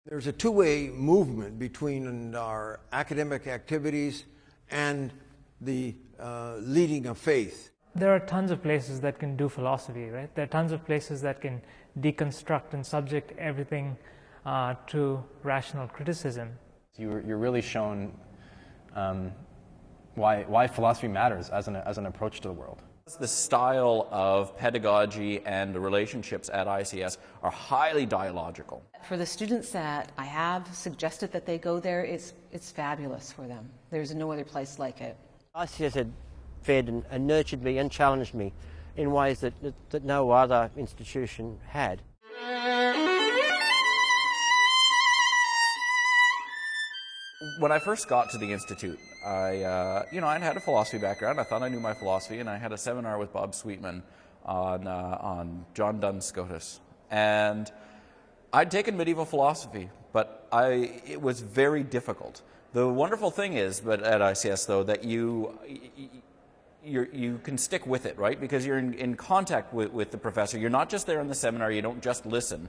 There's a two-way movement between our academic activities and the leading of faith. There are tons of places that can do philosophy, right? There are tons of places that can deconstruct and subject everything to rational criticism. You're really shown why philosophy matters as an approach to the world. The style of pedagogy and the relationships at ICS are highly dialogical. For the students that I have suggested that they go there, it's fabulous for them. There's no other place like it. ICS had fed and nurtured me and challenged me in ways that no other institution had. When I first got to the Institute, I'd had a philosophy background. I thought I knew my philosophy, and I had a seminar with Bob Sweetman on John Duns Scotus. And I'd taken medieval philosophy, but it was very difficult. The wonderful thing is, but at ICS though, that you can stick with it, right? Because you're in contact with the professor. You're not just there in the seminar. You don't just listen,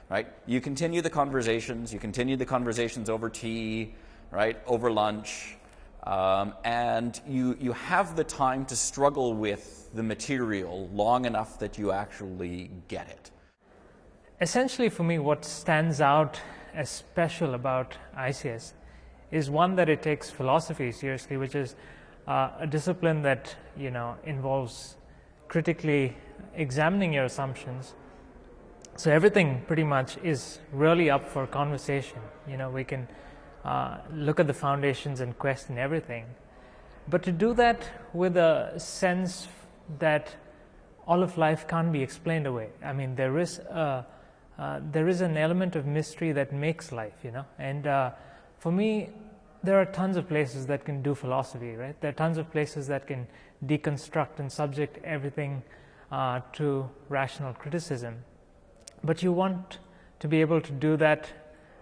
right? You continue the conversations. You continue the conversations over tea, right? Over lunch. And you have the time to struggle with the material long enough that you actually get it. Essentially for me, what stands out as special about ICS is one, that it takes philosophy seriously, which is a discipline that involves critically examining your assumptions. So everything pretty much is really up for conversation. We can look at the foundations and question everything. But to do that with a sense that all of life can't be explained away. I mean, there is an element of mystery that makes life, And for me, there are tons of places that can do philosophy, right? There are tons of places that can deconstruct and subject everything to rational criticism. But you want to be able to do that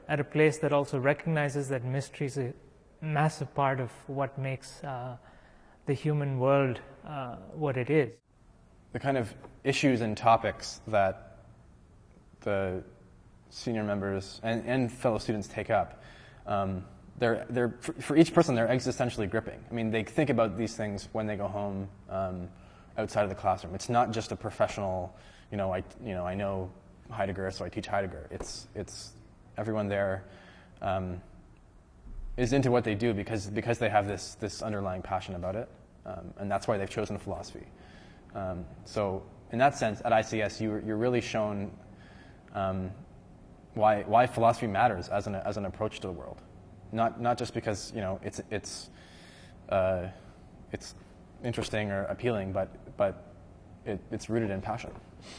at a place that also recognizes that mystery is a massive part of what makes the human world what it is. The kind of issues and topics that the senior members and fellow students take up, they're for each person, they're existentially gripping. I mean, they think about these things when they go home outside of the classroom. It's not just a professional, I know Heidegger, so I teach Heidegger. It's everyone there is into what they do because they have this underlying passion about it, and that's why they've chosen philosophy. So in that sense, at ICS, you're really shown why philosophy matters as an approach to the world. Not just because it's interesting or appealing, but it's rooted in passion.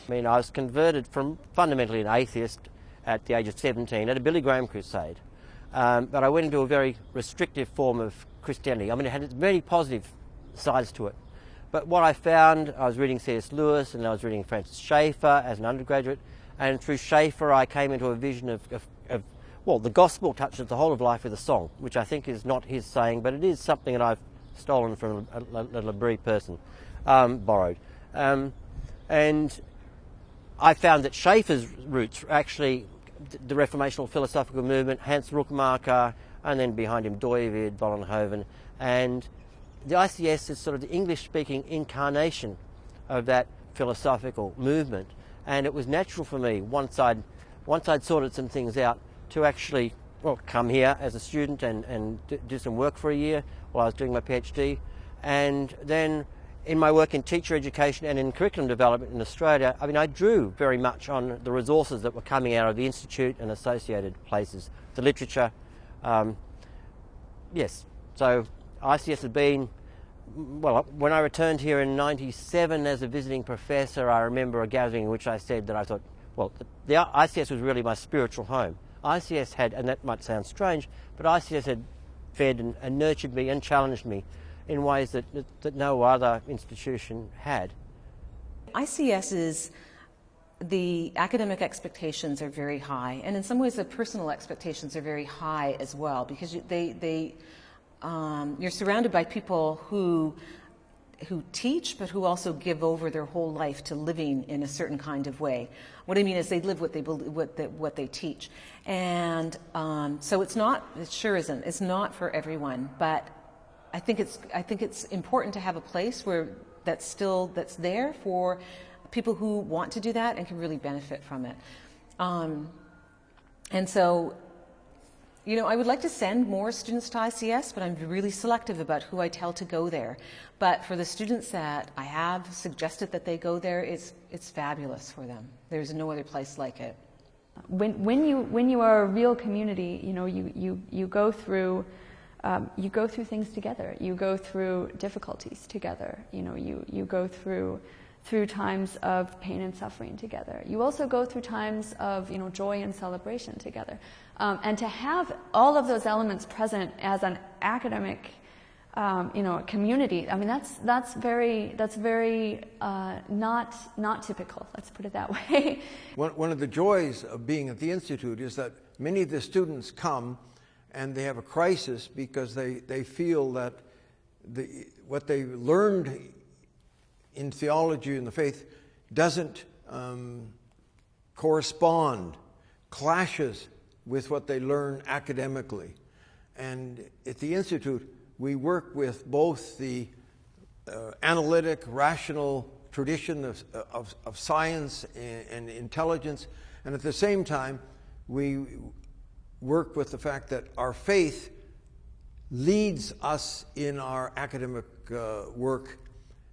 I mean, I was converted from fundamentally an atheist at the age of 17 at a Billy Graham crusade, but I went into a very restrictive form of Christianity. I mean, it had many positive sides to it. But what I found, I was reading C.S. Lewis and I was reading Francis Schaeffer as an undergraduate, and through Schaeffer I came into a vision of the gospel touches the whole of life with a song, which I think is not his saying, but it is something that I've stolen from a Labrie person, borrowed. And I found that Schaeffer's roots were actually the Reformational philosophical movement, Hans Ruckmacher, and then behind him Doived, Vollenhoven, and the ICS is sort of the English-speaking incarnation of that philosophical movement, and it was natural for me once I'd sorted some things out to actually come here as a student and do some work for a year while I was doing my PhD, and then in my work in teacher education and in curriculum development in Australia, I mean, I drew very much on the resources that were coming out of the Institute and associated places, the literature. Yes, so ICS had been, well, when I returned here in '97 as a visiting professor, I remember a gathering in which I said that I thought, well, the ICS was really my spiritual home. ICS had, and that might sound strange, but ICS had fed and nurtured me and challenged me in ways that no other institution had. ICS the academic expectations are very high, and in some ways the personal expectations are very high as well, because you're surrounded by people who who teach, but who also give over their whole life to living in a certain kind of way. What I mean is they live what they believe, what they teach, and so it's not. It sure isn't. It's not for everyone, but I think it's important to have a place where that's there for people who want to do that and can really benefit from it. And so, you know, I would like to send more students to ICS, but I'm really selective about who I tell to go there. But for the students that I have suggested that they go there, it's fabulous for them. There's no other place like it. When you are a real community, you know, you go through things together. You go through difficulties together. You know, you go through times of pain and suffering together. You also go through times of, you know, joy and celebration together. And to have all of those elements present as an academic, you know, community, I mean, that's very not typical. Let's put it that way. One of the joys of being at the Institute is that many of the students come and they have a crisis because they feel that what they learned in theology and the faith doesn't correspond, clashes with what they learn academically. And at the Institute, we work with both the analytic, rational tradition of science and intelligence, and at the same time, we work with the fact that our faith leads us in our academic work.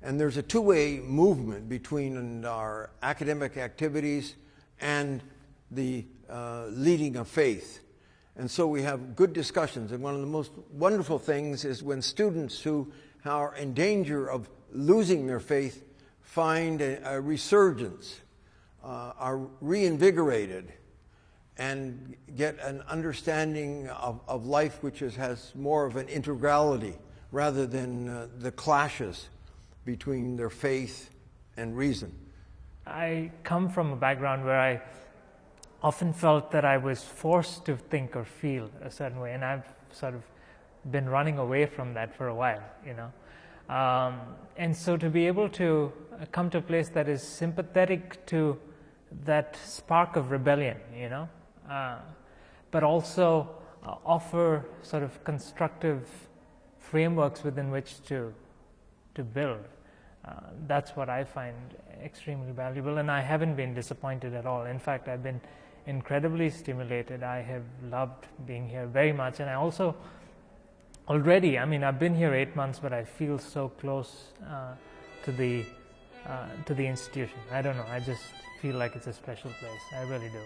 And there's a two-way movement between our academic activities and the leading of faith. And so we have good discussions. And one of the most wonderful things is when students who are in danger of losing their faith find a resurgence, are reinvigorated, and get an understanding of life which has more of an integrality rather than the clashes between their faith and reason. I come from a background where I often felt that I was forced to think or feel a certain way, and I've sort of been running away from that for a while, you know. And so to be able to come to a place that is sympathetic to that spark of rebellion, you know, but also offer sort of constructive frameworks within which to build. That's what I find extremely valuable, and I haven't been disappointed at all. In fact, I've been incredibly stimulated. I have loved being here very much, and I also already, I mean, I've been here 8 months, but I feel so close to the institution. I don't know, I just feel like it's a special place. I really do.